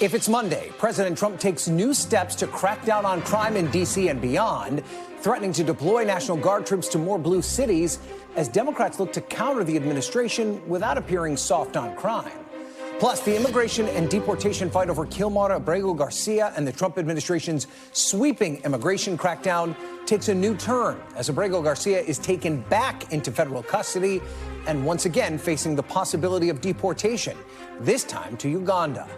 If it's Monday, President Trump takes new steps to crack down on crime in D.C. and beyond, threatening to deploy National Guard troops to more blue cities as Democrats look to counter the administration without appearing soft on crime. Plus, the immigration and deportation fight over Kilmar Abrego Garcia and the Trump administration's sweeping immigration crackdown takes a new turn as Abrego Garcia is taken back into federal custody and once again facing the possibility of deportation, this time to Uganda.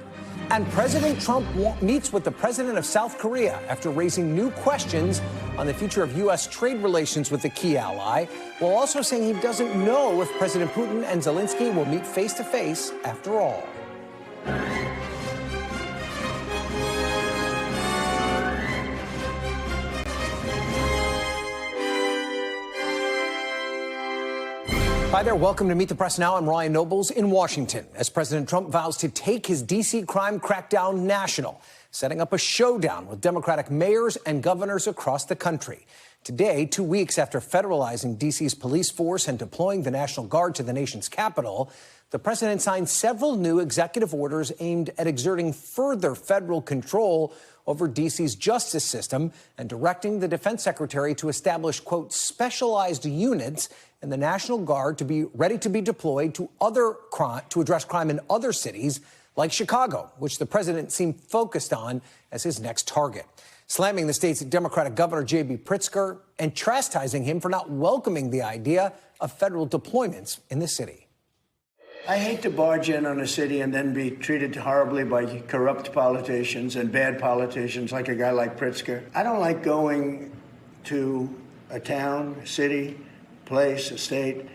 And President Trump meets with the president of South Korea after raising new questions on the future of U.S. trade relations with the key ally, while also saying he doesn't know if President Putin and Zelensky will meet face-to-face after all. Hi there. Welcome to Meet the Press Now. I'm Ryan Nobles in Washington as President Trump vows to take his D.C. crime crackdown national, setting up a showdown with Democratic mayors and governors across the country. Today, 2 weeks after federalizing D.C.'s police force and deploying the National Guard to the nation's capital, the president signed several new executive orders aimed at exerting further federal control over D.C.'s justice system and directing the defense secretary to establish, quote, specialized units in the National Guard to be ready to be deployed to address crime in other cities like Chicago, which the president seemed focused on as his next target, slamming the state's Democratic Governor J.B. Pritzker and chastising him for not welcoming the idea of federal deployments in the city. I hate to barge in on a city and then be treated horribly by corrupt politicians and bad politicians like a guy like Pritzker. I don't like going to a town, a city, place, a state,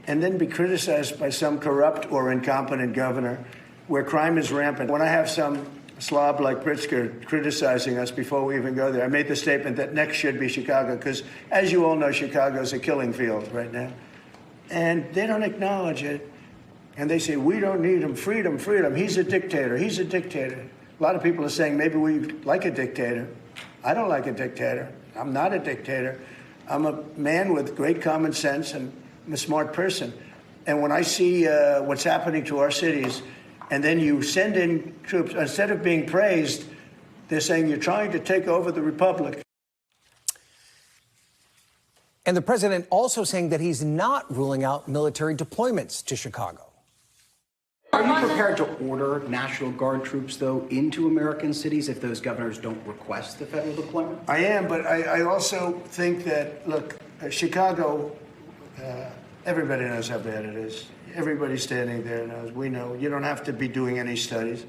and then be criticized by some corrupt or incompetent governor where crime is rampant. When I have some slob like Pritzker criticizing us before we even go there, I made the statement that next should be Chicago, because as you all know, Chicago is a killing field right now. And they don't acknowledge it. And they say, we don't need him, freedom, freedom. He's a dictator, he's a dictator. A lot of people are saying maybe we like a dictator. I don't like a dictator. I'm not a dictator. I'm a man with great common sense and I'm a smart person. And when I see what's happening to our cities, and then you send in troops, instead of being praised, they're saying you're trying to take over the republic. And the president also saying that he's not ruling out military deployments to Chicago. Are you prepared to order National Guard troops, though, into American cities if those governors don't request the federal deployment? I am, but I also think that, look, Chicago, everybody knows how bad it is. Everybody standing there knows. We know. You don't have to be doing any studies.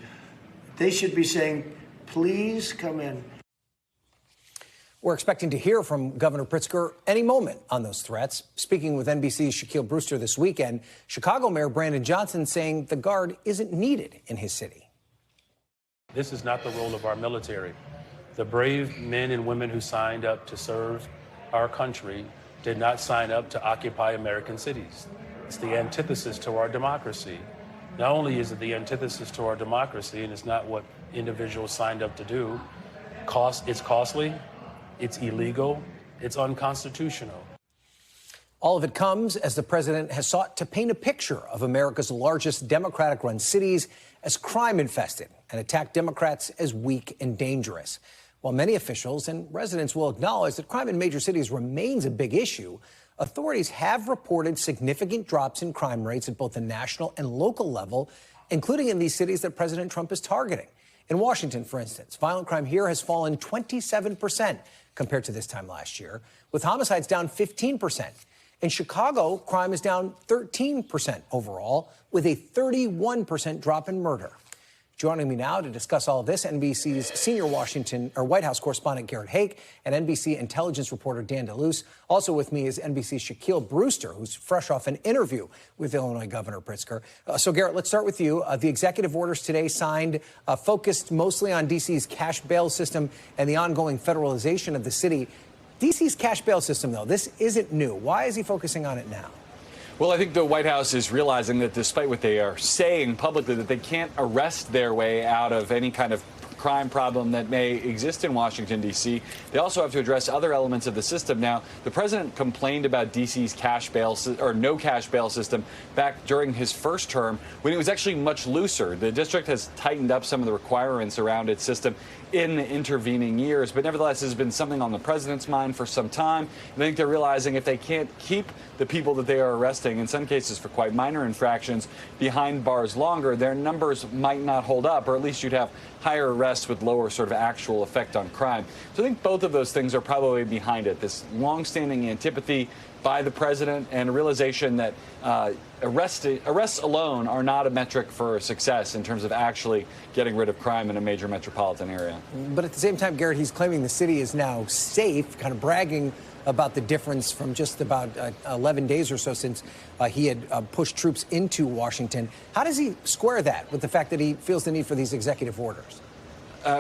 They should be saying, please come in. We're expecting to hear from Governor Pritzker any moment on those threats. Speaking with NBC's Shaquille Brewster this weekend, Chicago Mayor Brandon Johnson saying the Guard isn't needed in his city. This is not the role of our military. The brave men and women who signed up to serve our country did not sign up to occupy American cities. It's the antithesis to our democracy. Not only is it the antithesis to our democracy, and it's not what individuals signed up to do, it's costly. It's illegal. It's unconstitutional. All of it comes as the president has sought to paint a picture of America's largest Democratic-run cities as crime-infested and attack Democrats as weak and dangerous. While many officials and residents will acknowledge that crime in major cities remains a big issue, authorities have reported significant drops in crime rates at both the national and local level, including in these cities that President Trump is targeting. In Washington, for instance, violent crime here has fallen 27% compared to this time last year, with homicides down 15%. In Chicago, crime is down 13% overall, with a 31% drop in murder. Joining me now to discuss all of this, NBC's senior White House correspondent Garrett Haake and NBC intelligence reporter Dan DeLuce. Also with me is NBC's Shaquille Brewster, who's fresh off an interview with Illinois Governor Pritzker. So, Garrett, let's start with you. The executive orders today signed focused mostly on D.C.'s cash bail system and the ongoing federalization of the city. D.C.'s cash bail system, though, this isn't new. Why is he focusing on it now? Well, I think the White House is realizing that despite what they are saying publicly, that they can't arrest their way out of any kind of crime problem that may exist in Washington, D.C., they also have to address other elements of the system. Now, the president complained about D.C.'s cash bail or no cash bail system back during his first term when it was actually much looser. The district has tightened up some of the requirements around its system in the intervening years, but nevertheless has been something on the president's mind for some time. And I think they're realizing if they can't keep the people that they are arresting, in some cases for quite minor infractions, behind bars longer, their numbers might not hold up, or at least you'd have higher arrests with lower sort of actual effect on crime. So I think both of those things are probably behind it, this longstanding antipathy by the president and a realization that arrests alone are not a metric for success in terms of actually getting rid of crime in a major metropolitan area. But at the same time, Garrett, he's claiming the city is now safe, kind of bragging about the difference from just about 11 days or so since he had pushed troops into Washington. How does he square that with the fact that he feels the need for these executive orders?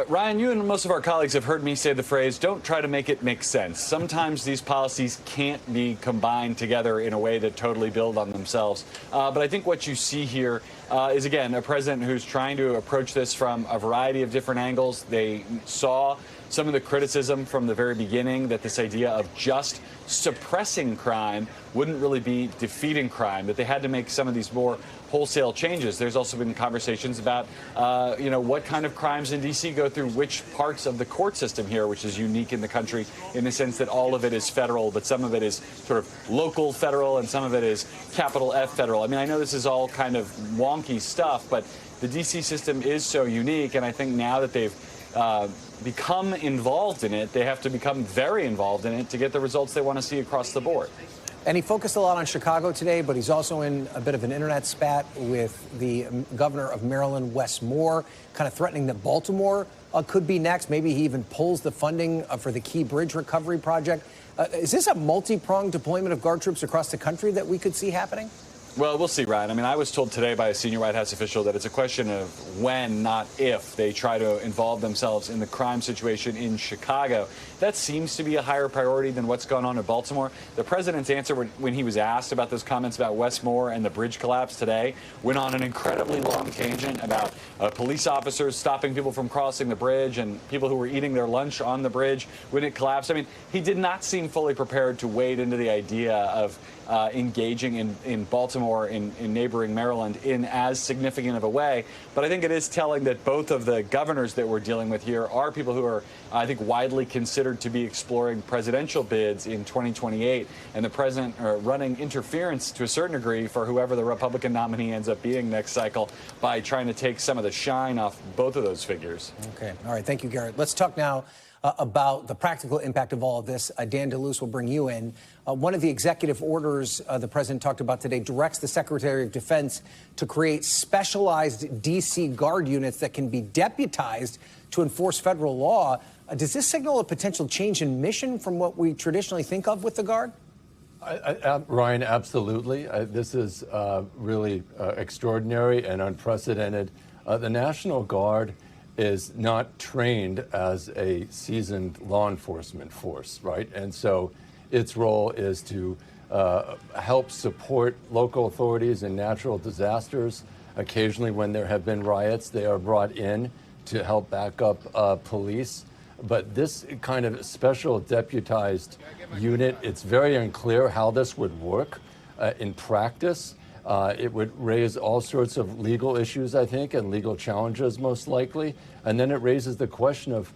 Ryan, you and most of our colleagues have heard me say the phrase, don't try to make it make sense. Sometimes these policies can't be combined together in a way that totally build on themselves. But I think what you see here is, again, a president who's trying to approach this from a variety of different angles. They saw some of the criticism from the very beginning that this idea of just suppressing crime wouldn't really be defeating crime, that they had to make some of these more wholesale changes. There's also been conversations about, what kind of crimes in D.C. go through which parts of the court system here, which is unique in the country in the sense that all of it is federal, but some of it is sort of local federal and some of it is capital F federal. I mean, I know this is all kind of wonky stuff, but the D.C. system is so unique, and I think now that they've become involved in it, they have to become very involved in it to get the results they want to see across the board. And he focused a lot on Chicago today, but he's also in a bit of an internet spat with the governor of Maryland, Wes Moore, kind of threatening that Baltimore could be next. Maybe he even pulls the funding for the Key Bridge recovery project. Is this a multi-pronged deployment of Guard troops across the country that we could see happening? Well, we'll see, Ryan. I mean, I was told today by a senior White House official that it's a question of when, not if, they try to involve themselves in the crime situation in Chicago. That seems to be a higher priority than what's going on in Baltimore. The president's answer when he was asked about those comments about Wes Moore and the bridge collapse today went on an incredibly long tangent about police officers stopping people from crossing the bridge and people who were eating their lunch on the bridge when it collapsed. I mean, he did not seem fully prepared to wade into the idea of engaging in Baltimore, in neighboring Maryland, in as significant of a way. But I think it is telling that both of the governors that we're dealing with here are people who are, I think, widely considered to be exploring presidential bids in 2028, and the president running interference to a certain degree for whoever the Republican nominee ends up being next cycle by trying to take some of the shine off both of those figures. Okay. All right. Thank you, Garrett. Let's talk now about the practical impact of all of this. Dan DeLuce will bring you in. One of the executive orders the president talked about today directs the Secretary of Defense to create specialized D.C. Guard units that can be deputized to enforce federal law. Does this signal a potential change in mission from what we traditionally think of with the Guard? Ryan, absolutely. This is really extraordinary and unprecedented. The National Guard is not trained as a seasoned law enforcement force, right? And so its role is to help support local authorities in natural disasters. Occasionally, when there have been riots, they are brought in to help back up police. But this kind of special deputized unit, it's very unclear how this would work in practice. It would raise all sorts of legal issues, I think, and legal challenges most likely. And then it raises the question of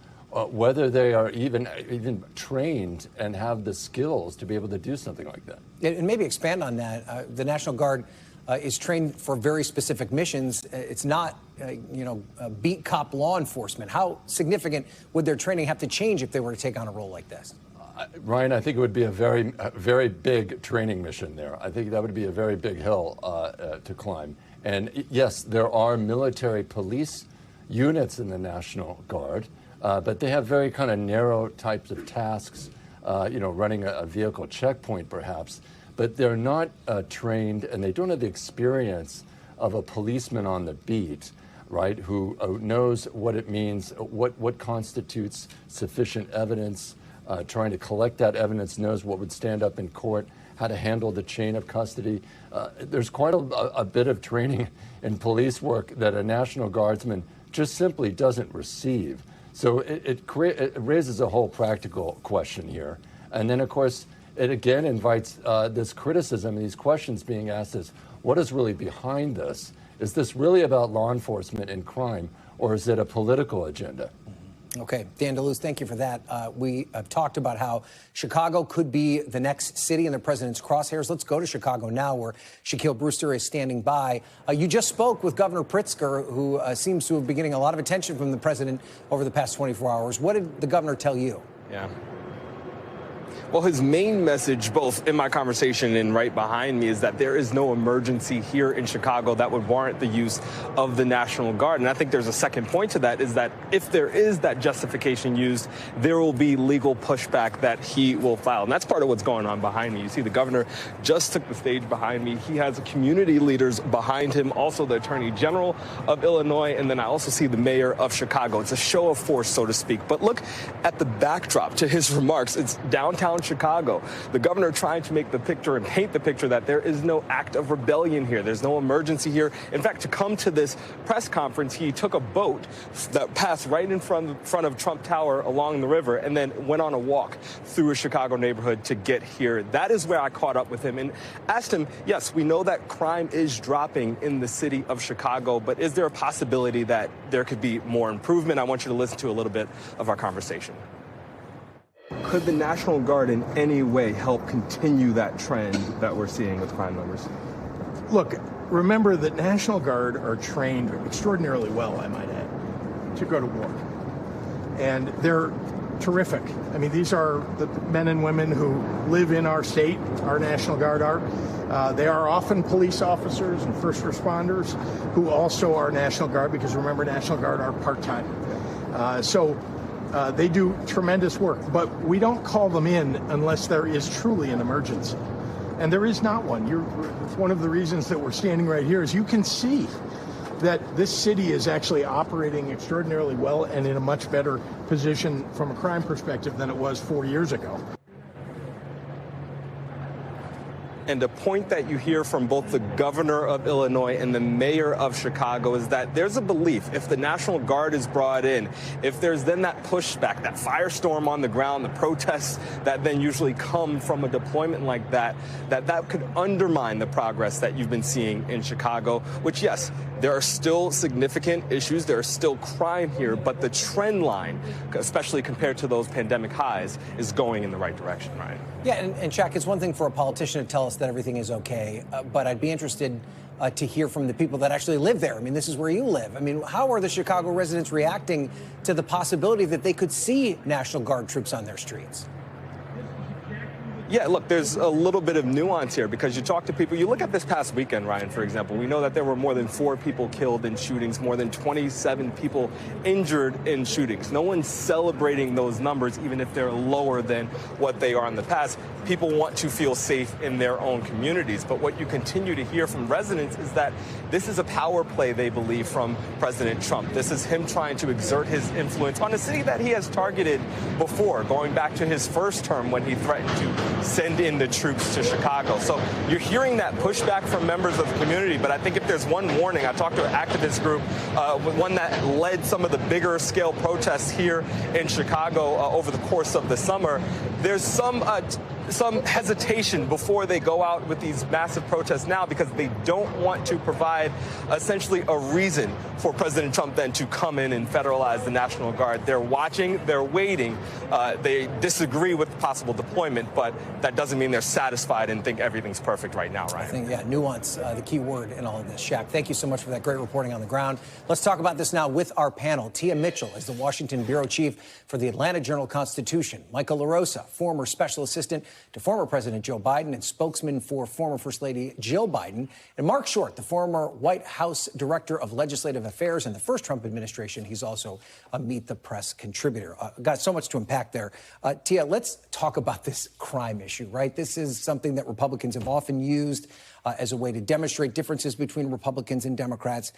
whether they are even trained and have the skills to be able to do something like that. And maybe expand on that. The National Guard is trained for very specific missions. It's not, beat cop law enforcement. How significant would their training have to change if they were to take on a role like this? Ryan, I think it would be a very big training mission there. I think that would be a very big hill to climb. And yes, there are military police units in the National Guard, but they have very kind of narrow types of tasks, running a vehicle checkpoint perhaps. But they're not trained, and they don't have the experience of a policeman on the beat, right, who knows what it means, what constitutes sufficient evidence, trying to collect that evidence, knows what would stand up in court, how to handle the chain of custody. There's quite a bit of training in police work that a National Guardsman just simply doesn't receive. So it raises a whole practical question here. And then, of course, it again invites this criticism and these questions being asked is, what is really behind this? Is this really about law enforcement and crime, or is it a political agenda? Okay, Dan DeLuz, thank you for that. We have talked about how Chicago could be the next city in the president's crosshairs. Let's go to Chicago now, where Shaquille Brewster is standing by. You just spoke with Governor Pritzker, who seems to have been getting a lot of attention from the president over the past 24 hours. What did the governor tell you? Yeah. Well, his main message, both in my conversation and right behind me, is that there is no emergency here in Chicago that would warrant the use of the National Guard. And I think there's a second point to that, is that if there is that justification used, there will be legal pushback that he will file. And that's part of what's going on behind me. You see, the governor just took the stage behind me. He has community leaders behind him, also the Attorney General of Illinois, and then I also see the mayor of Chicago. It's a show of force, so to speak. But look at the backdrop to his remarks. It's downtown Chicago. The governor trying to make the picture and paint the picture that there is no act of rebellion here. There's no emergency here. In fact, to come to this press conference, he took a boat that passed right in front of Trump Tower along the river and then went on a walk through a Chicago neighborhood to get here. That is where I caught up with him and asked him, yes, we know that crime is dropping in the city of Chicago, but is there a possibility that there could be more improvement? I want you to listen to a little bit of our conversation. Could the National Guard in any way help continue that trend that we're seeing with crime numbers? Look, remember that National Guard are trained extraordinarily well, I might add, to go to war. And they're terrific. I mean, these are the men and women who live in our state, our National Guard are. They are often police officers and first responders who also are National Guard, because remember, National Guard are part-time. They do tremendous work, but we don't call them in unless there is truly an emergency. And there is not one. One of the reasons that we're standing right here is you can see that this city is actually operating extraordinarily well and in a much better position from a crime perspective than it was 4 years ago. And a point that you hear from both the governor of Illinois and the mayor of Chicago is that there's a belief if the National Guard is brought in, if there's then that pushback, that firestorm on the ground, the protests that then usually come from a deployment like that, that could undermine the progress that you've been seeing in Chicago, which, yes, there are still significant issues. There is still crime here, but the trend line, especially compared to those pandemic highs, is going in the right direction, right? Yeah, and Shaq, it's one thing for a politician to tell us that everything is okay, but I'd be interested to hear from the people that actually live there. I mean, this is where you live. I mean, how are the Chicago residents reacting to the possibility that they could see National Guard troops on their streets? Yeah, look, there's a little bit of nuance here because you talk to people. You look at this past weekend, Ryan, for example. We know that there were more than 4 people killed in shootings, more than 27 people injured in shootings. No one's celebrating those numbers, even if they're lower than what they are in the past. People want to feel safe in their own communities. But what you continue to hear from residents is that this is a power play, they believe, from President Trump. This is him trying to exert his influence on a city that he has targeted before, going back to his first term when he threatened to send in the troops to Chicago. So you're hearing that pushback from members of the community, but I think if there's one warning, I talked to an activist group, one that led some of the bigger scale protests here in Chicago over the course of the summer. There's some hesitation before they go out with these massive protests now because they don't want to provide essentially a reason for President Trump then to come in and federalize the National Guard. They're watching, they're waiting. They disagree with possible deployment, but that doesn't mean they're satisfied and think everything's perfect right now, right? I think, yeah, nuance, the key word in all of this. Shaq, thank you so much for that great reporting on the ground. Let's talk about this now with our panel. Tia Mitchell is the Washington bureau chief for the Atlanta Journal-Constitution. Michael LaRosa, former special assistant to former President Joe Biden and spokesman for former First Lady Jill Biden. And Mark Short, the former White House Director of Legislative Affairs in the first Trump administration. He's also a Meet the Press contributor. Got so much to unpack there. Tia, let's talk about this crime issue, right? This is something that Republicans have often used as a way to demonstrate differences between Republicans and Democrats.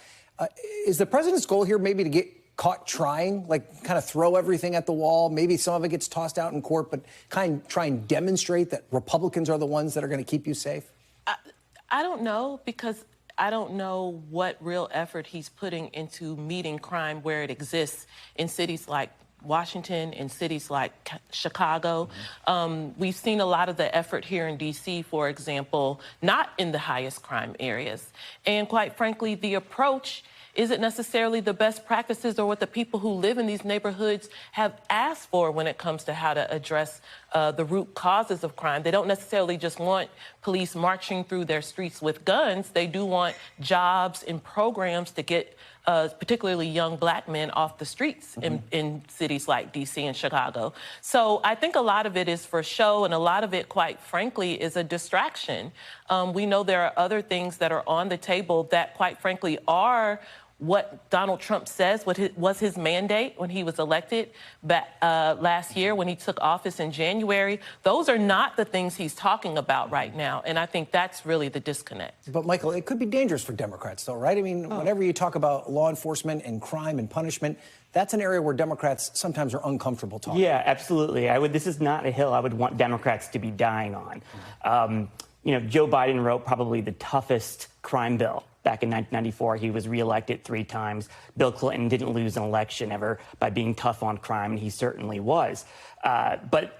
Is the president's goal here maybe to get caught trying, like kind of throw everything at the wall? Maybe some of it gets tossed out in court, but try and demonstrate that Republicans are the ones that are going to keep you safe? I don't know, because I don't know what real effort he's putting into meeting crime where it exists in cities like Washington, in cities like Chicago. We've seen a lot of the effort here in D.C., for example, not in the highest crime areas. And quite frankly, the approach isn't necessarily the best practices or what the people who live in these neighborhoods have asked for when it comes to how to address the root causes of crime. They don't necessarily just want police marching through their streets with guns. They do want jobs and programs to get particularly young black men off the streets in cities like D.C. and Chicago. So I think a lot of it is for show, and a lot of it, quite frankly, is a distraction. We know there are other things that are on the table that, quite frankly, are what Donald Trump says was his mandate when he was elected last year, when he took office in January. Those are not the things he's talking about right now, and I think that's really the disconnect. But, Michael, it could be dangerous for Democrats, though, right? I mean, whenever you talk about law enforcement and crime and punishment, that's an area where Democrats sometimes are uncomfortable talking. Yeah, absolutely. This is not a hill I would want Democrats to be dying on. Joe Biden wrote probably the toughest crime bill. Back in 1994, he was reelected 3 times. Bill Clinton didn't lose an election ever by being tough on crime, and he certainly was. But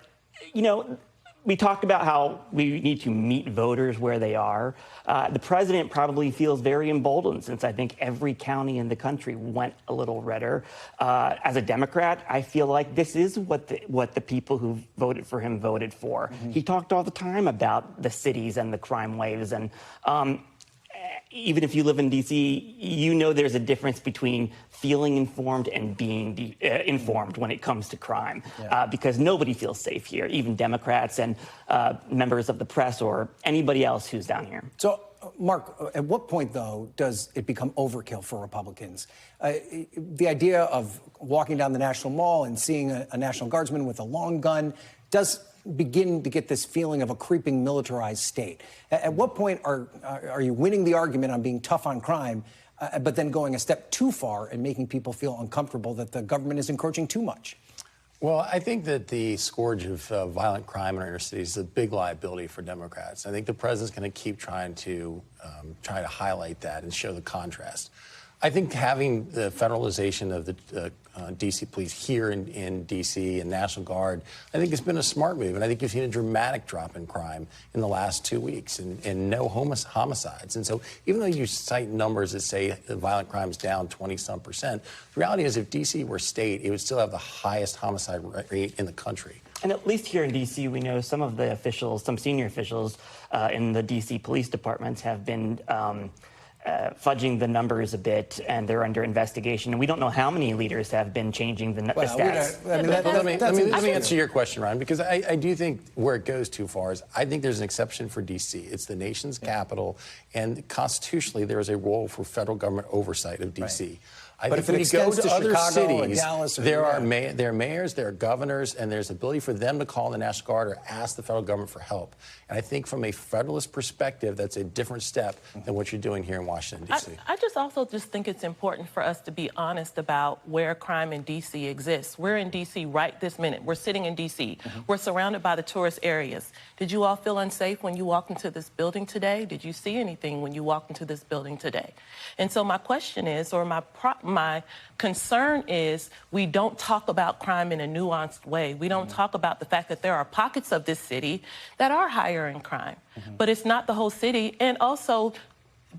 we talked about how we need to meet voters where they are. The president probably feels very emboldened since I think every county in the country went a little redder. As a Democrat, I feel like this is what the people who voted for him voted for. He talked all the time about the cities and the crime waves, and even if you live in D.C., there's a difference between feeling informed and being informed when it comes to crime, because nobody feels safe here, even Democrats and members of the press or anybody else who's down here. So, Mark, at what point, though, does it become overkill for Republicans? The idea of walking down the National Mall and seeing a National Guardsman with a long gun does begin to get this feeling of a creeping militarized state. At what point are you winning the argument on being tough on crime, but then going a step too far and making people feel uncomfortable that the government is encroaching too much? Well, I think that the scourge of violent crime in our inner cities is a big liability for Democrats. I think the president's going to keep trying to highlight that and show the contrast. I think having the federalization of the D.C. police here in D.C. and National Guard, I think it's been a smart move. And I think you've seen a dramatic drop in crime in the last 2 weeks and no homicides. And so even though you cite numbers that say violent crime is down 20-some%, the reality is if D.C. were state, it would still have the highest homicide rate in the country. And at least here in D.C., we know some of the officials, some senior officials in the D.C. police departments have been fudging the numbers a bit, and they're under investigation. And we don't know how many leaders have been changing the stats. Let me answer your question, Ryan, because I do think where it goes too far is I think there's an exception for D.C. It's the nation's capital, and constitutionally there is a role for federal government oversight of D.C. Right. I but think if when you go to other cities, there are mayors, there are governors, and there's ability for them to call the National Guard or ask the federal government for help. And I think from a federalist perspective, that's a different step than what you're doing here in Washington, D.C. I also think it's important for us to be honest about where crime in D.C. exists. We're in D.C. right this minute. We're sitting in D.C. We're surrounded by the tourist areas. Did you all feel unsafe when you walked into this building today? Did you see anything when you walked into this building today? And so my question is, or my concern is, we don't talk about crime in a nuanced way. We don't talk about the fact that there are pockets of this city that are higher in crime, but it's not the whole city. And also,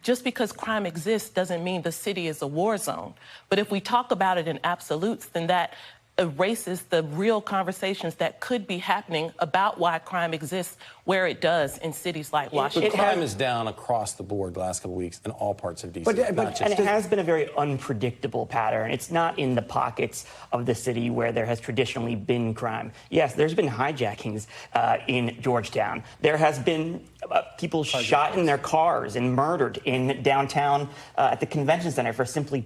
just because crime exists doesn't mean the city is a war zone. But if we talk about it in absolutes, then that erases the real conversations that could be happening about why crime exists where it does in cities like Washington. But crime is down across the board the last couple of weeks in all parts of D.C. And it has been a very unpredictable pattern. It's not in the pockets of the city where there has traditionally been crime. Yes, there's been hijackings in Georgetown. There has been people shot in their cars and murdered in downtown at the convention center for simply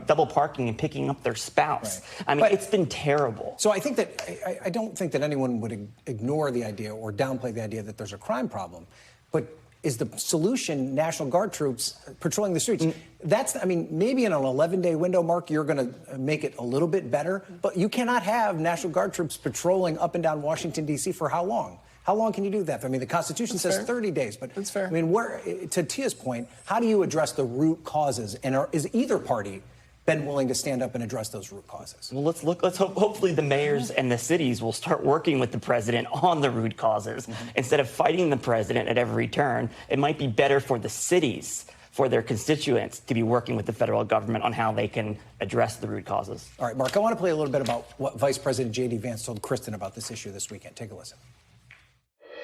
double parking and picking up their spouse. Right. I mean, it's been terrible. So I think that I don't think that anyone would ignore the idea or downplay the idea that there's a crime problem, but is the solution National Guard troops patrolling the streets? Maybe in an 11-day window, Mark, you're going to make it a little bit better, but you cannot have National Guard troops patrolling up and down Washington, D.C. for how long? How long can you do that? I mean, the Constitution says 30 days, but that's fair. I mean, to Tia's point, how do you address the root causes? And is either party been willing to stand up and address those root causes? Well, let's hope. Hopefully, the mayors and the cities will start working with the president on the root causes instead of fighting the president at every turn. It might be better for the cities, for their constituents, to be working with the federal government on how they can address the root causes. All right, Mark, I want to play a little bit about what Vice President J.D. Vance told Kristen about this issue this weekend. Take a listen.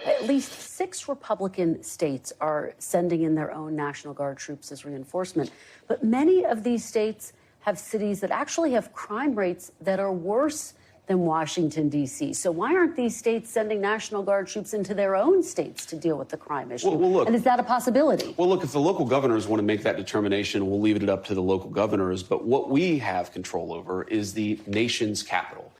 At least 6 Republican states are sending in their own National Guard troops as reinforcement. But many of these states have cities that actually have crime rates that are worse than Washington, D.C. So why aren't these states sending National Guard troops into their own states to deal with the crime issue? Well, look, and is that a possibility? Well, look, if the local governors want to make that determination, we'll leave it up to the local governors. But what we have control over is the nation's capital.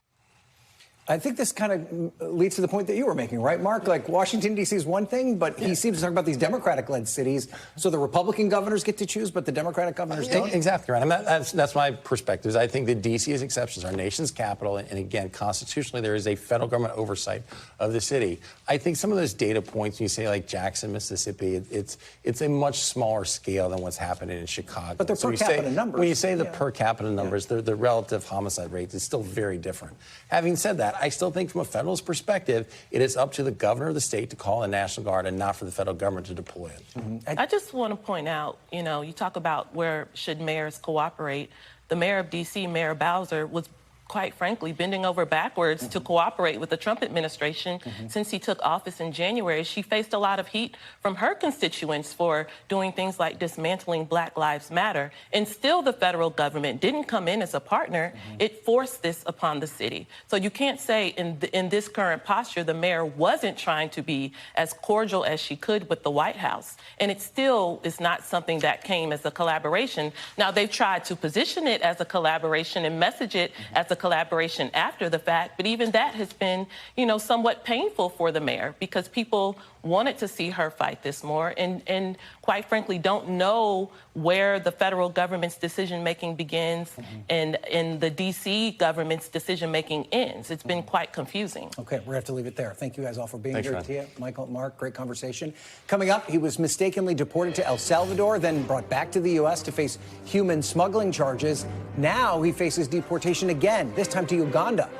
I think this kind of leads to the point that you were making, right, Mark? Like, Washington, D.C. is one thing, but he seems to talk about these Democratic-led cities. So the Republican governors get to choose, but the Democratic governors don't? Exactly right. I mean, that's my perspective. I think that D.C. is exceptions, our nation's capital. And again, constitutionally, there is a federal government oversight of the city. I think some of those data points, when you say like Jackson, Mississippi, it's a much smaller scale than what's happening in Chicago. But they're per capita numbers. When you say the per capita numbers, the relative homicide rate is still very different. Having said that, I still think from a federalist perspective, it is up to the governor of the state to call the National Guard and not for the federal government to deploy it. I just want to point out, you talk about where should mayors cooperate. The mayor of D.C., Mayor Bowser, was quite frankly bending over backwards to cooperate with the Trump administration since he took office in January. She faced a lot of heat from her constituents for doing things like dismantling Black Lives Matter. And still the federal government didn't come in as a partner. It forced this upon the city. So you can't say in this current posture the mayor wasn't trying to be as cordial as she could with the White House. And it still is not something that came as a collaboration. Now, they've tried to position it as a collaboration and message it as a collaboration after the fact, but even that has been, somewhat painful for the mayor because people wanted to see her fight this more and quite frankly don't know where the federal government's decision-making begins and the D.C. government's decision-making ends. It's been quite confusing. Okay, we're going to have to leave it there. Thank you guys all for being here. Ryan. Tia, Michael, Mark, great conversation. Coming up, he was mistakenly deported to El Salvador, then brought back to the U.S. to face human smuggling charges. Now he faces deportation again, this time to Uganda.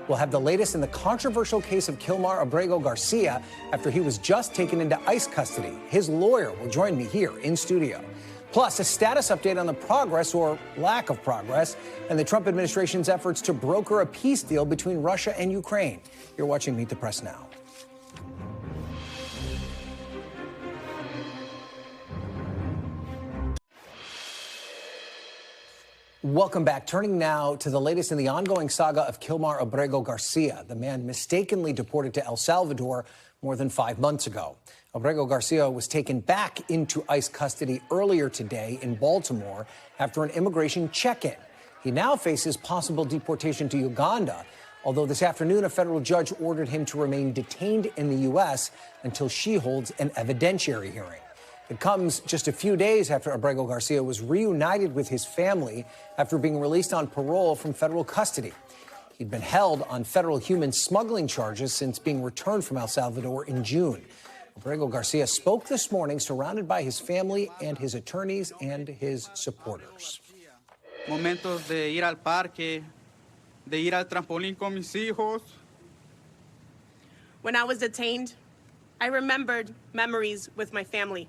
We'll have the latest in the controversial case of Kilmar Abrego Garcia after he was just taken into ICE custody. His lawyer will join me here in studio. Plus, a status update on the progress or lack of progress and the Trump administration's efforts to broker a peace deal between Russia and Ukraine. You're watching Meet the Press now. Welcome back. Turning now to the latest in the ongoing saga of Kilmar Abrego Garcia, the man mistakenly deported to El Salvador more than 5 months ago. Abrego Garcia was taken back into ICE custody earlier today in Baltimore after an immigration check-in. He now faces possible deportation to Uganda, although this afternoon a federal judge ordered him to remain detained in the U.S. until she holds an evidentiary hearing. It comes just a few days after Abrego Garcia was reunited with his family after being released on parole from federal custody. He'd been held on federal human smuggling charges since being returned from El Salvador in June. Abrego Garcia spoke this morning surrounded by his family and his attorneys and his supporters. Momentos de ir al parque, de ir al trampolín con mis hijos. When I was detained, I remembered memories with my family.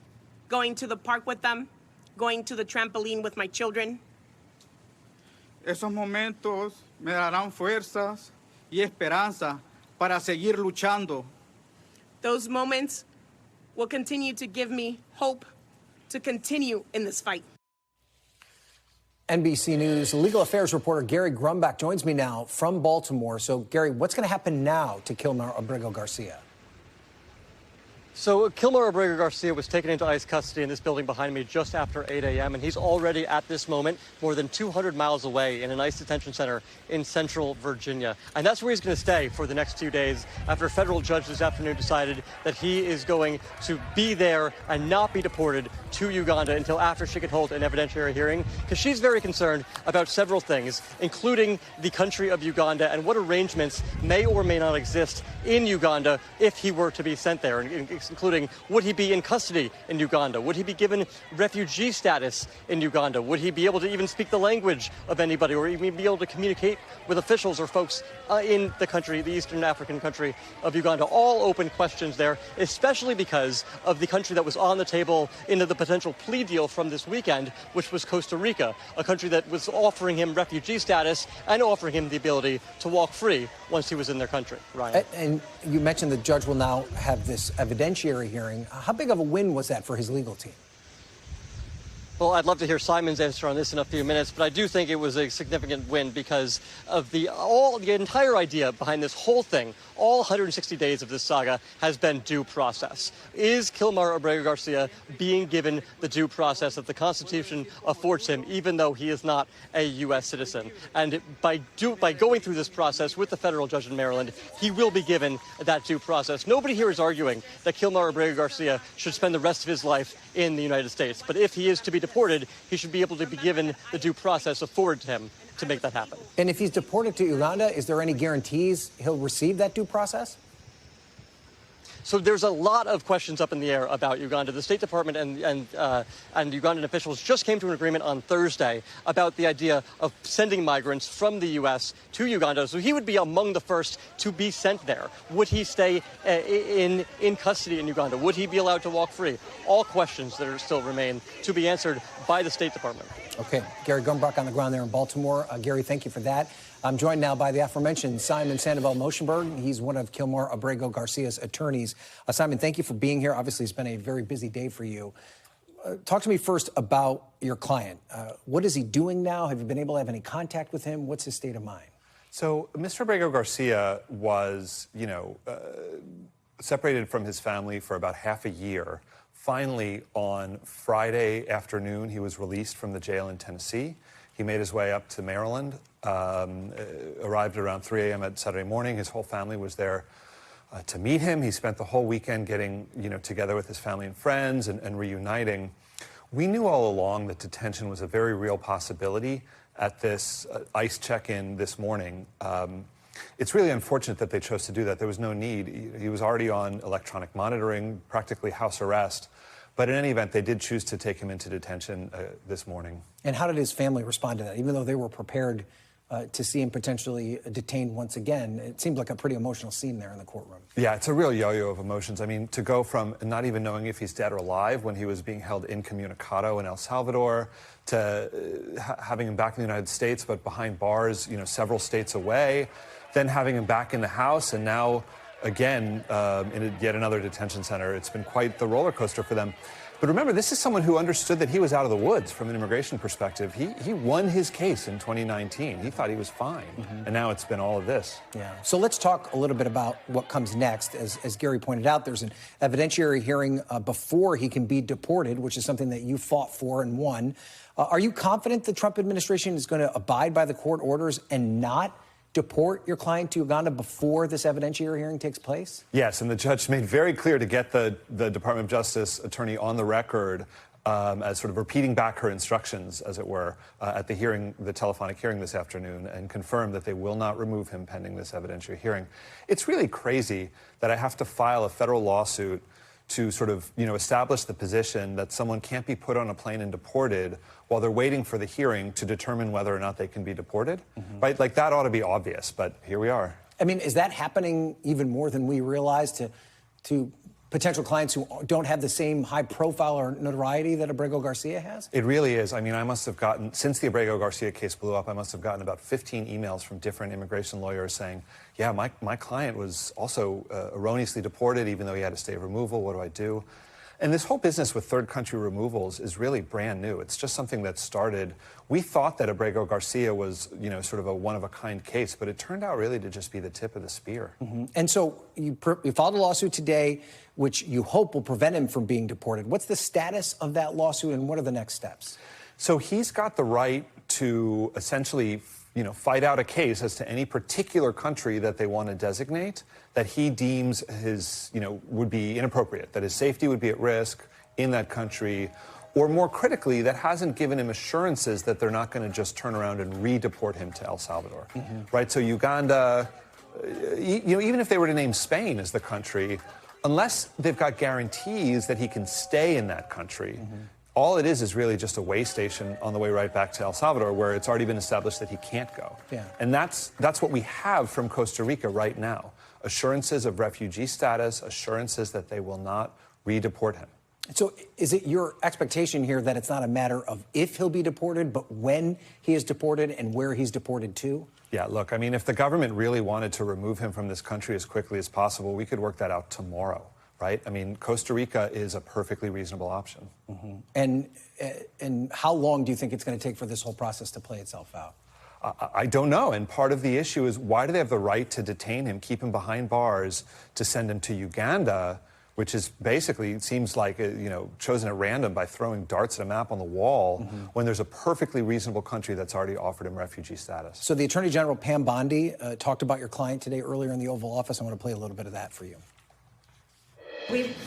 Going to the park with them, going to the trampoline with my children. Esos momentos me darán fuerzas y esperanza para seguir luchando. Those moments will continue to give me hope to continue in this fight. NBC News legal affairs reporter Gary Grumbach joins me now from Baltimore. So, Gary, what's going to happen now to Kilmar Abrego Garcia? So Kilmar Abrego Garcia was taken into ICE custody in this building behind me just after 8 a.m. and he's already at this moment more than 200 miles away in an ICE detention center in central Virginia. And that's where he's going to stay for the next 2 days after a federal judge this afternoon decided that he is going to be there and not be deported to Uganda until after she can hold an evidentiary hearing, because she's very concerned about several things, including the country of Uganda and what arrangements may or may not exist in Uganda if he were to be sent there, including would he be in custody in Uganda? Would he be given refugee status in Uganda? Would he be able to even speak the language of anybody or even be able to communicate with officials or folks in the country, the Eastern African country of Uganda? All open questions there, especially because of the country that was on the table into the potential plea deal from this weekend, which was Costa Rica, a country that was offering him refugee status and offering him the ability to walk free once he was in their country. Ryan. And you mentioned the judge will now have this evidentiary hearing. How big of a win was that for his legal team? Well, I'd love to hear Simon's answer on this in a few minutes, but I do think it was a significant win because of the entire idea behind this whole thing. All 160 days of this saga has been due process. Is Kilmar Abrego Garcia being given the due process that the Constitution affords him, even though he is not a U.S. citizen? And by going through this process with the federal judge in Maryland, he will be given that due process. Nobody here is arguing that Kilmar Abrego Garcia should spend the rest of his life in the United States. But if he is to be deported, he should be able to be given the due process afforded to him to make that happen. And if he's deported to Uganda, is there any guarantees he'll receive that due process? So there's a lot of questions up in the air about Uganda. The State Department and Ugandan officials just came to an agreement on Thursday about the idea of sending migrants from the U.S. to Uganda. So he would be among the first to be sent there. Would he stay in custody in Uganda? Would he be allowed to walk free? All questions that still remain to be answered by the State Department. Okay. Gary Gumbrock on the ground there in Baltimore. Gary, thank you for that. I'm joined now by the aforementioned Simon Sandoval-Moshenberg. He's one of Kilmar Abrego Garcia's attorneys. Simon, thank you for being here. Obviously, it's been a very busy day for you. Talk to me first about your client. What is he doing now? Have you been able to have any contact with him? What's his state of mind? So Mr. Abrego Garcia was, separated from his family for about half a year. Finally, on Friday afternoon, he was released from the jail in Tennessee. He made his way up to Maryland, arrived around 3 a.m. at Saturday morning. His whole family was there to meet him. He spent the whole weekend getting, together with his family and friends and reuniting. We knew all along that detention was a very real possibility at this ICE check-in this morning. It's really unfortunate that they chose to do that. There was no need. He was already on electronic monitoring, practically house arrest. But in any event, they did choose to take him into detention this morning. And how did his family respond to that? Even though they were prepared to see him potentially detained once again, it seemed like a pretty emotional scene there in the courtroom. Yeah, it's a real yo-yo of emotions. I mean, to go from not even knowing if he's dead or alive when he was being held incommunicado in El Salvador to having him back in the United States, but behind bars, several states away, then having him back in the house, and now again in yet another detention center. It's been quite the roller coaster for them. But remember, this is someone who understood that he was out of the woods from an immigration perspective. He won his case in 2019. He thought he was fine. And now it's been all of this. Yeah. So let's talk a little bit about what comes next. As Gary pointed out, there's an evidentiary hearing before he can be deported, which is something that you fought for and won. Are you confident the Trump administration is going to abide by the court orders and not deport your client to Uganda before this evidentiary hearing takes place? Yes, and the judge made very clear to get the Department of Justice attorney on the record as sort of repeating back her instructions, as it were, at the hearing, the telephonic hearing this afternoon, and confirmed that they will not remove him pending this evidentiary hearing. It's really crazy that I have to file a federal lawsuit to sort of, establish the position that someone can't be put on a plane and deported while they're waiting for the hearing to determine whether or not they can be deported, right? Like, that ought to be obvious, but here we are. I mean, is that happening even more than we realize to potential clients who don't have the same high profile or notoriety that Abrego Garcia has? It really is. I mean, I must have gotten, since the Abrego Garcia case blew up, I must have gotten about 15 emails from different immigration lawyers saying, yeah, my client was also erroneously deported, even though he had a stay of removal. What do I do? And this whole business with third country removals is really brand new. It's just something that started. We thought that Abrego Garcia was, sort of a one-of-a-kind case, but it turned out really to just be the tip of the spear. And so you filed a lawsuit today, which you hope will prevent him from being deported. What's the status of that lawsuit, and what are the next steps? So he's got the right to essentially, fight out a case as to any particular country that they want to designate that he deems would be inappropriate, that his safety would be at risk in that country, or more critically, that hasn't given him assurances that they're not going to just turn around and redeport him to El Salvador, right? So Uganda, even if they were to name Spain as the country, unless they've got guarantees that he can stay in that country, all it is really just a way station on the way right back to El Salvador, where it's already been established that he can't go. Yeah. And that's what we have from Costa Rica right now. Assurances of refugee status, assurances that they will not redeport him. So is it your expectation here that it's not a matter of if he'll be deported, but when he is deported and where he's deported to? Yeah, look, I mean, if the government really wanted to remove him from this country as quickly as possible, we could work that out tomorrow. Right? I mean, Costa Rica is a perfectly reasonable option. And how long do you think it's going to take for this whole process to play itself out? I don't know. And part of the issue is, why do they have the right to detain him, keep him behind bars, to send him to Uganda, which is basically, it seems like, chosen at random by throwing darts at a map on the wall, when there's a perfectly reasonable country that's already offered him refugee status. So the Attorney General, Pam Bondi, talked about your client today earlier in the Oval Office. I want to play a little bit of that for you. We've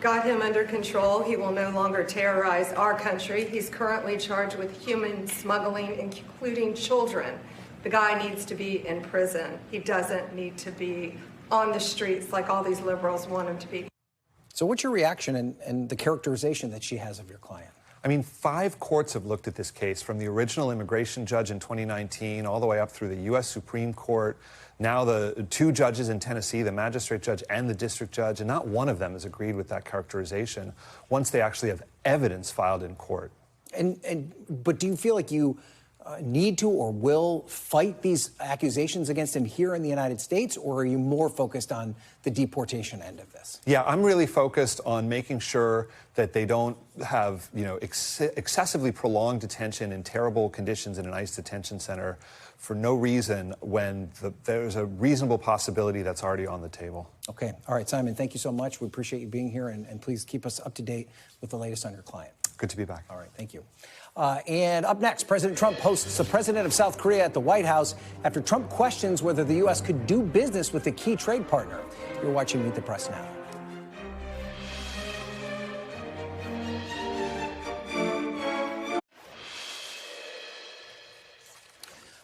got him under control. He will no longer terrorize our country. He's currently charged with human smuggling, including children. The guy needs to be in prison. He doesn't need to be on the streets like all these liberals want him to be. So what's your reaction and the characterization that she has of your client? I mean, 5 courts have looked at this case, from the original immigration judge in 2019 all the way up through the U.S. Supreme Court. Now the 2 judges in Tennessee, the magistrate judge and the district judge, and not one of them has agreed with that characterization once they actually have evidence filed in court. But do you feel like you need to or will fight these accusations against him here in the United States, or are you more focused on the deportation end of this? Yeah, I'm really focused on making sure that they don't have, excessively prolonged detention in terrible conditions in an ICE detention center for no reason, when there's a reasonable possibility that's already on the table. Okay. All right, Simon, thank you so much. We appreciate you being here, and please keep us up to date with the latest on your client. Good to be back. All right, thank you. And up next, President Trump hosts the president of South Korea at the White House after Trump questions whether the U.S. could do business with a key trade partner. You're watching Meet the Press now.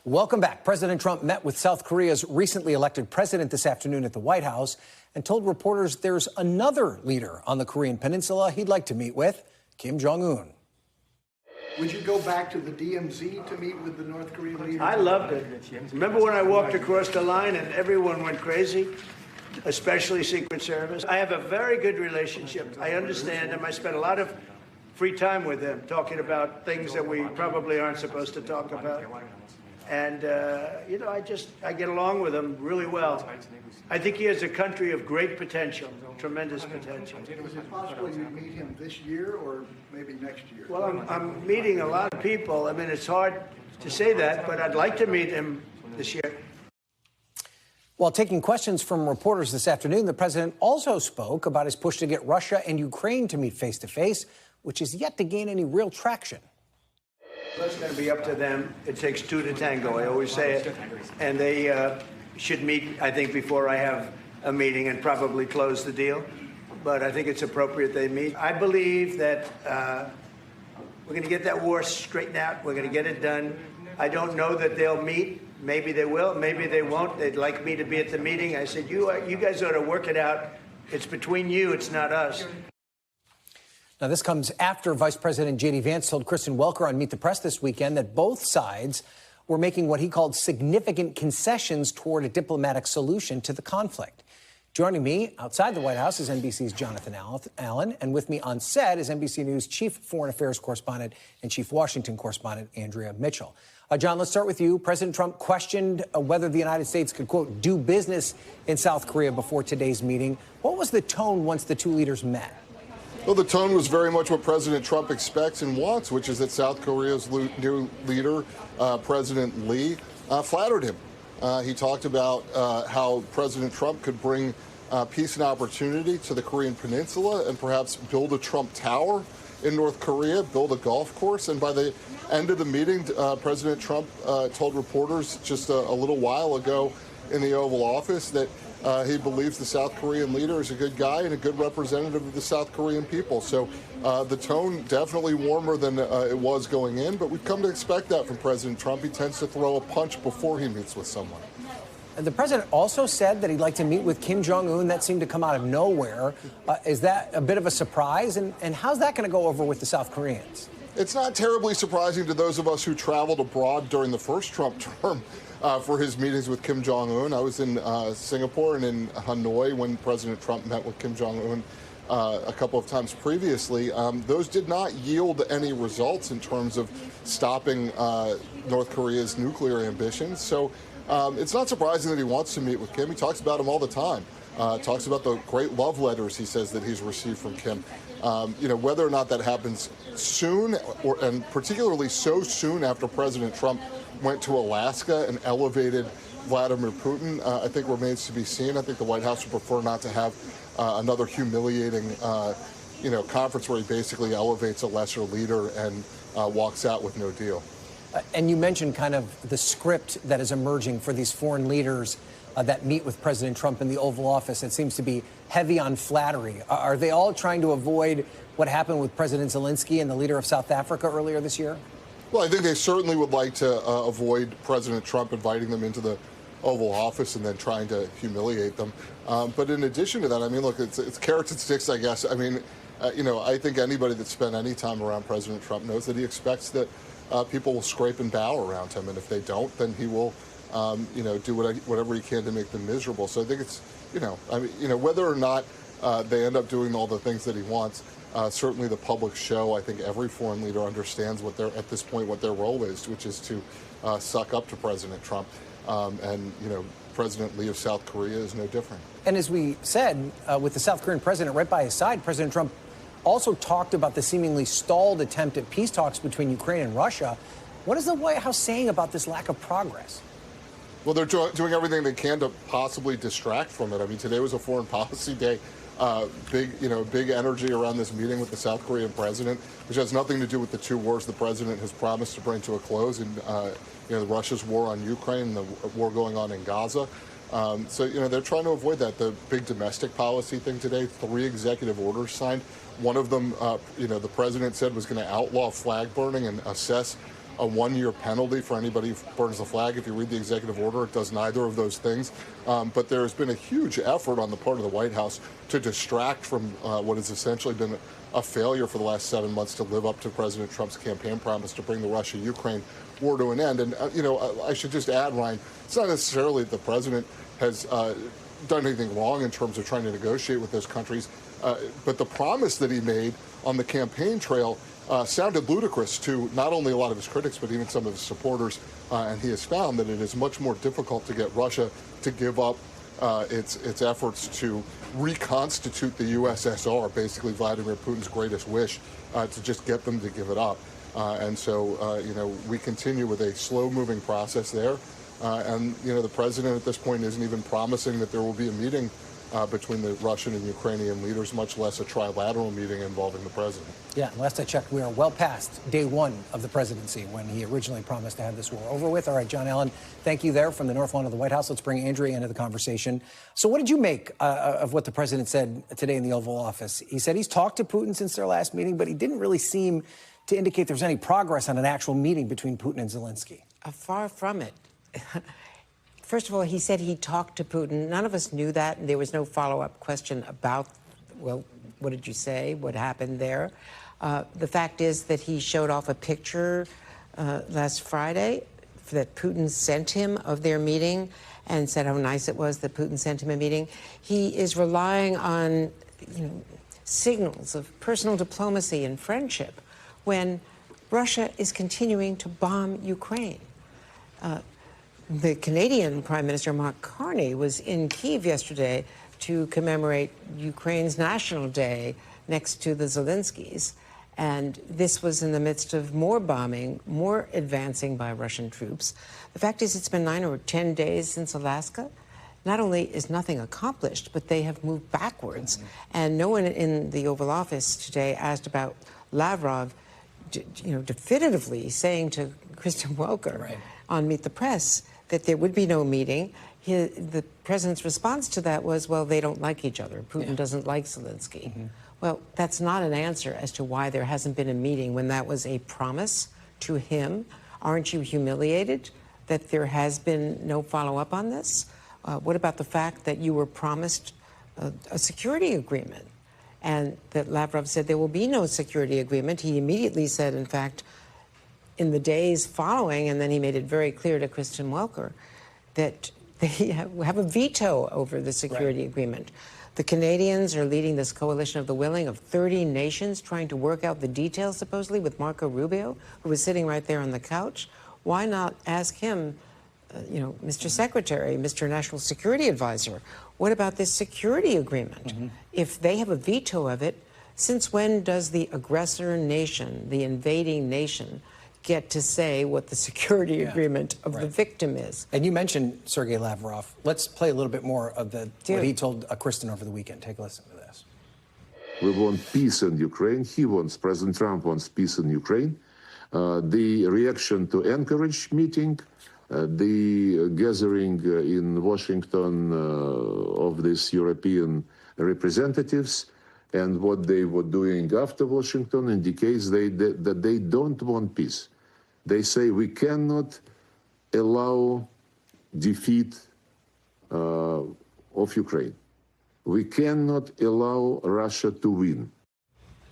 Welcome back. President Trump met with South Korea's recently elected president this afternoon at the White House and told reporters there's another leader on the Korean peninsula he'd like to meet with, Kim Jong-un. Would you go back to the DMZ to meet with the North Korean leader? I loved it. Remember when I walked across the line and everyone went crazy, especially Secret Service? I have a very good relationship. I understand him. I spent a lot of free time with him talking about things that we probably aren't supposed to talk about. And, I get along with him really well. I think he has a country of great potential, tremendous potential. Is it possible you meet him this year or maybe next year? Well, I'm meeting a lot of people. I mean, it's hard to say that, but I'd like to meet him this year. While taking questions from reporters this afternoon, the president also spoke about his push to get Russia and Ukraine to meet face-to-face, which is yet to gain any real traction. That's going to be up to them. It takes 2 to tango. I always say it. And they should meet, I think, before I have a meeting and probably close the deal. But I think it's appropriate they meet. I believe that we're going to get that war straightened out. We're going to get it done. I don't know that they'll meet. Maybe they will. Maybe they won't. They'd like me to be at the meeting. I said, you guys ought to work it out. It's between you. It's not us. Now, this comes after Vice President J.D. Vance told Kristen Welker on Meet the Press this weekend that both sides were making what he called significant concessions toward a diplomatic solution to the conflict. Joining me outside the White House is NBC's Jonathan Allen, and with me on set is NBC News Chief Foreign Affairs Correspondent and Chief Washington Correspondent Andrea Mitchell. John, let's start with you. President Trump questioned whether the United States could, quote, do business in South Korea before today's meeting. What was the tone once the 2 leaders met? Well, the tone was very much what President Trump expects and wants, which is that South Korea's new leader, President Lee, flattered him. He talked about how President Trump could bring peace and opportunity to the Korean Peninsula and perhaps build a Trump Tower in North Korea, build a golf course. And by the end of the meeting, President Trump told reporters just a little while ago in the Oval Office that he believes the South Korean leader is a good guy and a good representative of the South Korean people. So the tone definitely warmer than it was going in, but we've come to expect that from President Trump. He tends to throw a punch before he meets with someone. The president also said that he'd like to meet with Kim Jong-un. That seemed to come out of nowhere. Is that a bit of a surprise? And how's that going to go over with the South Koreans? It's not terribly surprising to those of us who traveled abroad during the first Trump term for his meetings with Kim Jong-un. I was in Singapore and in Hanoi when President Trump met with Kim Jong-un a couple of times previously. Those did not yield any results in terms of stopping North Korea's nuclear ambitions. So it's not surprising that he wants to meet with Kim. He talks about him all the time. Talks about the great love letters he says that he's received from Kim. Whether or not that happens soon, and particularly so soon after President Trump went to Alaska and elevated Vladimir Putin, I think remains to be seen. I think the White House would prefer not to have another humiliating, conference where he basically elevates a lesser leader and walks out with no deal. And you mentioned kind of the script that is emerging for these foreign leaders that meet with President Trump in the Oval Office. It seems to be heavy on flattery. Are they all trying to avoid what happened with President Zelensky and the leader of South Africa earlier this year? Well, I think they certainly would like to avoid President Trump inviting them into the Oval Office and then trying to humiliate them. But in addition to that, I mean, look, it's carrots and sticks, I guess. I mean, I think anybody that's spent any time around President Trump knows that he expects that people will scrape and bow around him. And if they don't, then he will, do whatever he can to make them miserable. So I think it's, whether or not they end up doing all the things that he wants, certainly the public show, I think every foreign leader understands at this point what their role is, which is to suck up to President Trump. President Lee of South Korea is no different. And as we said, with the South Korean president right by his side, President Trump also talked about the seemingly stalled attempt at peace talks between Ukraine and Russia. What is the White House saying about this lack of progress? Well, they're doing everything they can to possibly distract from it. I mean, today was a foreign policy day. Big energy around this meeting with the South Korean president, which has nothing to do with the two wars the president has promised to bring to a close in, Russia's war on Ukraine and the war going on in Gaza. They're trying to avoid that. The big domestic policy thing today, 3 executive orders signed. One of them, the president said was going to outlaw flag burning and assess a 1-year penalty for anybody who burns the flag. If you read the executive order, it does neither of those things. But there has been a huge effort on the part of the White House to distract from what has essentially been a failure for the last 7 months to live up to President Trump's campaign promise to bring the Russia-Ukraine war to an end. And, I should just add, Ryan, it's not necessarily that the president has done anything wrong in terms of trying to negotiate with those countries, but the promise that he made on the campaign trail sounded ludicrous to not only a lot of his critics, but even some of his supporters. And he has found that it is much more difficult to get Russia to give up its efforts to reconstitute the USSR, basically Vladimir Putin's greatest wish, to just get them to give it up. We continue with a slow-moving process there. The president at this point isn't even promising that there will be a meeting between the Russian and Ukrainian leaders, much less a trilateral meeting involving the president. Yeah, last I checked, we are well past day 1 of the presidency when he originally promised to have this war over with. All right, John Allen, thank you there from the North Lawn of the White House. Let's bring Andrea into the conversation. So what did you make of what the president said today in the Oval Office? He said he's talked to Putin since their last meeting, but he didn't really seem to indicate there's any progress on an actual meeting between Putin and Zelensky. Far from it. First of all, he said he talked to Putin. None of us knew that, and there was no follow-up question about, well, what did you say? What happened there? The fact is that he showed off a picture last Friday that Putin sent him of their meeting and said how nice it was that Putin sent him a meeting. He is relying on, signals of personal diplomacy and friendship when Russia is continuing to bomb Ukraine. The Canadian Prime Minister Mark Carney was in Kyiv yesterday to commemorate Ukraine's National Day next to the Zelenskys. And this was in the midst of more bombing, more advancing by Russian troops. The fact is, it's been 9 or 10 days since Alaska. Not only is nothing accomplished, but they have moved backwards. And no one in the Oval Office today asked about Lavrov, definitively saying to Kristen Welker on Meet the Press that there would be no meeting. The president's response to that was, well, they don't like each other. Putin doesn't like Zelensky. Well, that's not an answer as to why there hasn't been a meeting when that was a promise to him. Aren't you humiliated that there has been no follow-up on this? What about the fact that you were promised a security agreement and that Lavrov said there will be no security agreement? He immediately said, in fact, in the days following, and then he made it very clear to Kristen Welker that they have a veto over the security agreement. The Canadians are leading this coalition of the willing of 30 nations trying to work out the details, supposedly, with Marco Rubio, who was sitting right there on the couch. Why not ask him, Mr. Secretary, Mr. National Security Advisor, what about this security agreement? If they have a veto of it, since when does the aggressor nation, the invading nation, get to say what the security agreement of the victim is? And you mentioned Sergei Lavrov. Let's play a little bit more of what he told Kristen over the weekend. Take a listen to this. We want peace in Ukraine. President Trump wants peace in Ukraine. The reaction to Anchorage meeting, the gathering in Washington of these European representatives, and what they were doing after Washington indicates that they don't want peace. They say we cannot allow defeat of Ukraine. We cannot allow Russia to win.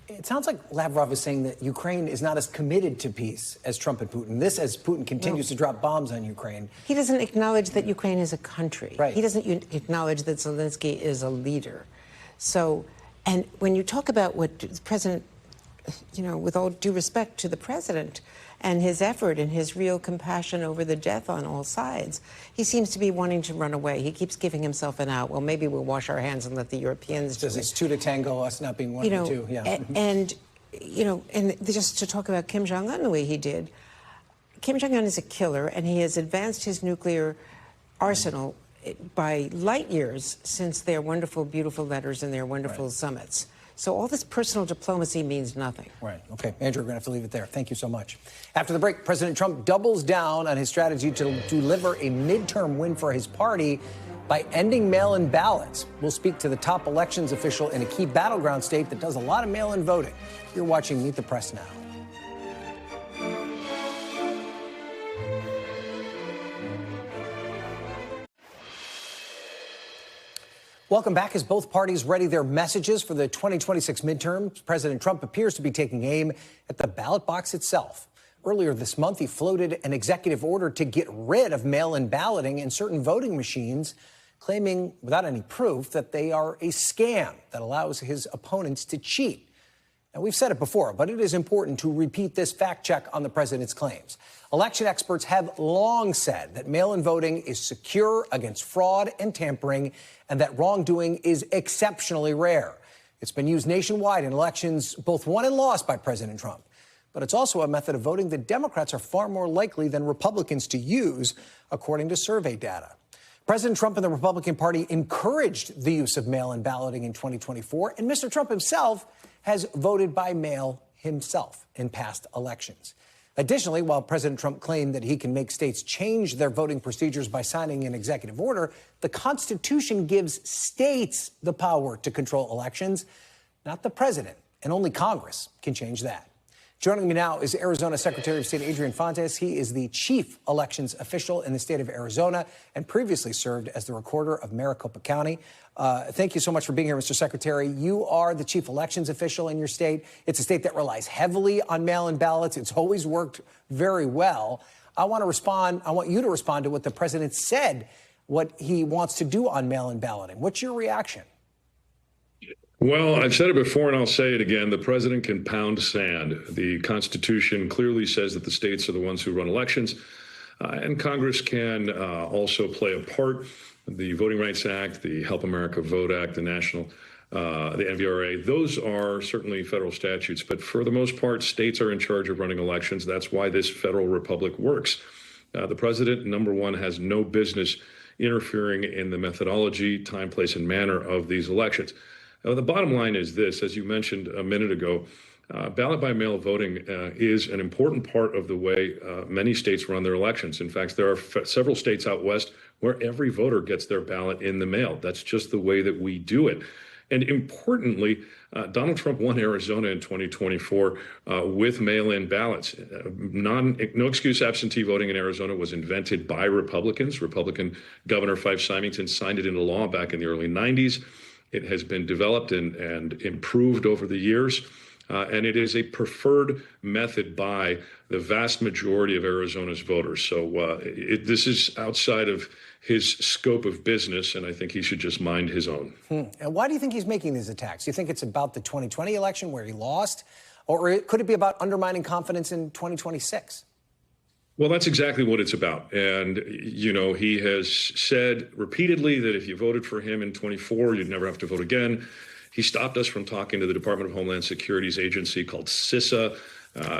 It sounds like Lavrov is saying that Ukraine is not as committed to peace as Trump and Putin. This as Putin continues to drop bombs on Ukraine. He doesn't acknowledge that Ukraine is a country. Right. He doesn't acknowledge that Zelensky is a leader. So, and when you talk about what the president, with all due respect to the president and his effort and his real compassion over the death on all sides, he seems to be wanting to run away. He keeps giving himself an out. Well, maybe we'll wash our hands and let the Europeans do it. It's two to tango, us not being one of the two. Yeah. And just to talk about Kim Jong-un the way he did, Kim Jong-un is a killer, and he has advanced his nuclear arsenal by light years since their wonderful, beautiful letters and their wonderful summits. So all this personal diplomacy means nothing. Right. Okay. Andrew, we're going to have to leave it there. Thank you so much. After the break, President Trump doubles down on his strategy to deliver a midterm win for his party by ending mail-in ballots. We'll speak to the top elections official in a key battleground state that does a lot of mail-in voting. You're watching Meet the Press now. Welcome back. As both parties ready their messages for the 2026 midterms, President Trump appears to be taking aim at the ballot box itself. Earlier this month, he floated an executive order to get rid of mail-in balloting in certain voting machines, claiming without any proof that they are a scam that allows his opponents to cheat. Now, we've said it before, but it is important to repeat this fact check on the president's claims. Election experts have long said that mail-in voting is secure against fraud and tampering, and that wrongdoing is exceptionally rare. It's been used nationwide in elections, both won and lost by President Trump. But it's also a method of voting that Democrats are far more likely than Republicans to use, according to survey data. President Trump and the Republican Party encouraged the use of mail-in balloting in 2024, and Mr. Trump himself has voted by mail himself in past elections. Additionally, while President Trump claimed that he can make states change their voting procedures by signing an executive order, the Constitution gives states the power to control elections, not the president, and only Congress can change that. Joining me now is Arizona Secretary of State Adrian Fontes. He is the chief elections official in the state of Arizona and previously served as the recorder of Maricopa County. Thank you so much for being here, Mr. Secretary. You are the chief elections official in your state. It's a state that relies heavily on mail-in ballots. It's always worked very well. I want you to respond to what the president said, what he wants to do on mail-in balloting. What's your reaction? Well, I've said it before and I'll say it again. The president can pound sand. The Constitution clearly says that the states are the ones who run elections, and Congress can also play a part. The Voting Rights Act, the Help America Vote Act, the National the NVRA. Those are certainly federal statutes, but for the most part, states are in charge of running elections. That's why this federal republic works. The president, number one, has no business interfering in the methodology, time, place, and manner of these elections. The bottom line is this, as you mentioned a minute ago, ballot by mail voting is an important part of the way many states run their elections. In fact, there are several states out west where every voter gets their ballot in the mail. That's just the way that we do it. And importantly, Donald Trump won Arizona in 2024 with mail-in ballots. No excuse absentee voting in Arizona was invented by Republicans. Republican Governor Fife Symington signed it into law back in the early 90s. It has been developed and improved over the years. And it is a preferred method by the vast majority of Arizona's voters. So this is outside of his scope of business, and I think he should just mind his own. And why do you think he's making these attacks? Do you think it's about the 2020 election where he lost, or could it be about undermining confidence in 2026? Well, that's exactly what it's about. And, you know, he has said repeatedly that if you voted for him in 24, you'd never have to vote again. He stopped us from talking to the Department of Homeland Security's agency called CISA.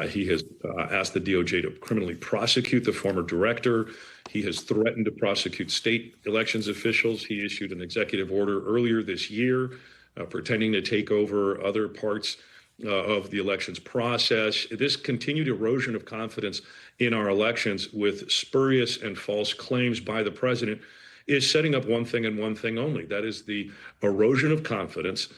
He has asked the DOJ to criminally prosecute the former director. He has threatened to prosecute state elections officials. He issued an executive order earlier this year pretending to take over other parts of the elections process. This continued erosion of confidence in our elections with spurious and false claims by the president is setting up one thing and one thing only. That is the erosion of confidence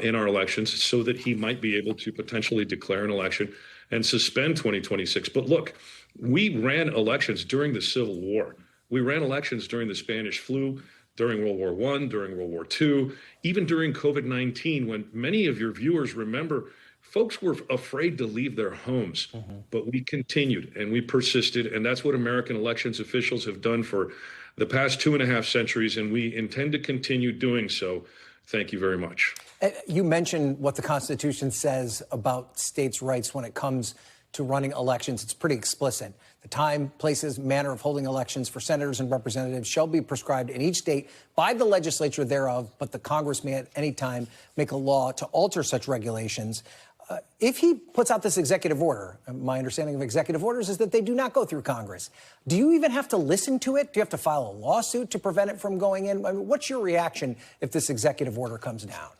in our elections so that he might be able to potentially declare an election and suspend 2026. But look, we ran elections during the Civil War. We ran elections during the Spanish flu, during World War I, during World War II, even during COVID-19, when many of your viewers remember folks were afraid to leave their homes, but we continued and we persisted. And that's what American elections officials have done for the past 2.5 centuries, and we intend to continue doing so. Thank you very much. You mentioned what the Constitution says about states' rights when it comes to running elections. It's pretty explicit. The time, places, manner of holding elections for senators and representatives shall be prescribed in each state by the legislature thereof, but the Congress may at any time make a law to alter such regulations. If he puts out this executive order, my understanding of executive orders is that they do not go through Congress. Do you even have to listen to it? Do you have to file a lawsuit to prevent it from going in? I mean, what's your reaction if this executive order comes down?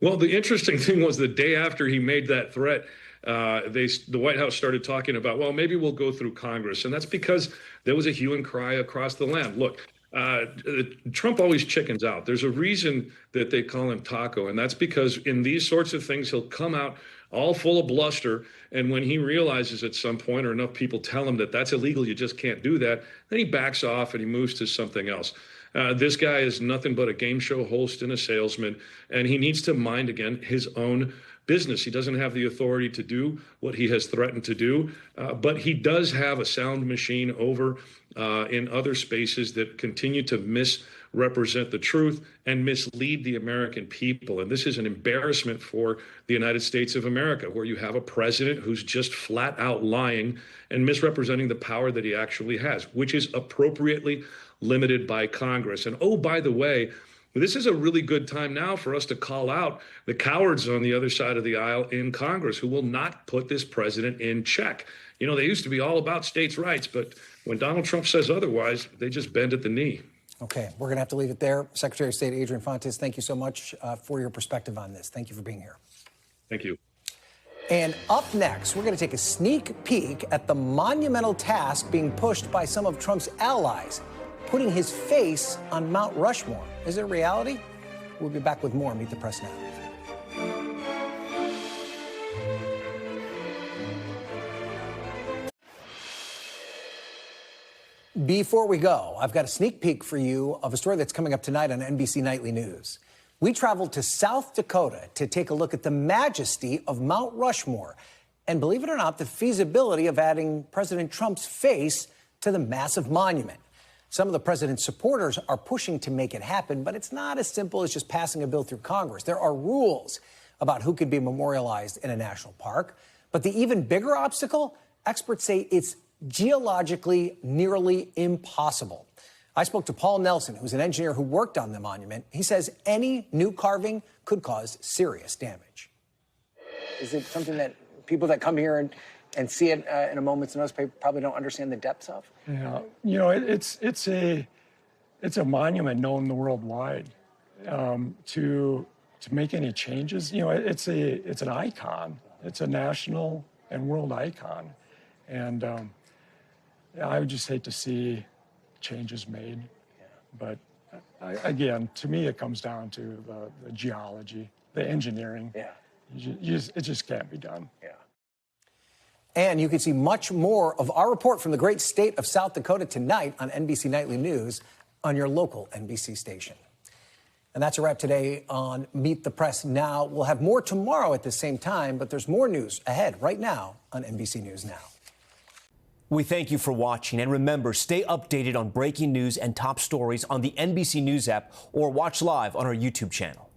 Well, the interesting thing was the day after he made that threat, the White House started talking about, well, maybe we'll go through Congress. And that's because there was a hue and cry across the land. Look, Trump always chickens out. There's a reason that they call him Taco, and that's because in these sorts of things, he'll come out all full of bluster, and when he realizes at some point, or enough people tell him that that's illegal, you just can't do that, then he backs off and he moves to something else. This guy is nothing but a game show host and a salesman, and he needs to mind, again, his own business. He doesn't have the authority to do what he has threatened to do, but he does have a sound machine over in other spaces that continue to misrepresent the truth and mislead the American people. And this is an embarrassment for the United States of America, where you have a president who's just flat out lying and misrepresenting the power that he actually has, which is appropriately limited by Congress. And oh, by the way, this is a really good time now for us to call out the cowards on the other side of the aisle in Congress who will not put this president in check. You know, they used to be all about states' rights, but when Donald Trump says otherwise, they just bend at the knee. Okay, we're going to have to leave it there. Secretary of State Adrian Fontes, thank you so much for your perspective on this. Thank you for being here. Thank you. And up next, we're going to take a sneak peek at the monumental task being pushed by some of Trump's allies, putting his face on Mount Rushmore. Is it reality? We'll be back with more Meet the Press Now. Before we go, I've got a sneak peek for you of a story that's coming up tonight on NBC Nightly News. We traveled to South Dakota to take a look at the majesty of Mount Rushmore and, believe it or not, the feasibility of adding President Trump's face to the massive monument. Some of the president's supporters are pushing to make it happen, but it's not as simple as just passing a bill through Congress. There are rules about who could be memorialized in a national park. But the even bigger obstacle, experts say it's geologically nearly impossible. I spoke to Paul Nelson, who's an engineer who worked on the monument. He says any new carving could cause serious damage. Is it something that people that come here and see it in a moment's notice probably don't understand the depths of? Yeah, you know, it's a monument known worldwide. To make any changes, you know, it's an icon. It's a national and world icon, and I would just hate to see changes made. Yeah. But again, to me, it comes down to the geology, the engineering. Yeah. It just can't be done. Yeah. And you can see much more of our report from the great state of South Dakota tonight on NBC Nightly News on your local NBC station. And that's a wrap today on Meet the Press Now. We'll have more tomorrow at the same time, but there's more news ahead right now on NBC News Now. We thank you for watching, and remember, stay updated on breaking news and top stories on the NBC News app or watch live on our YouTube channel.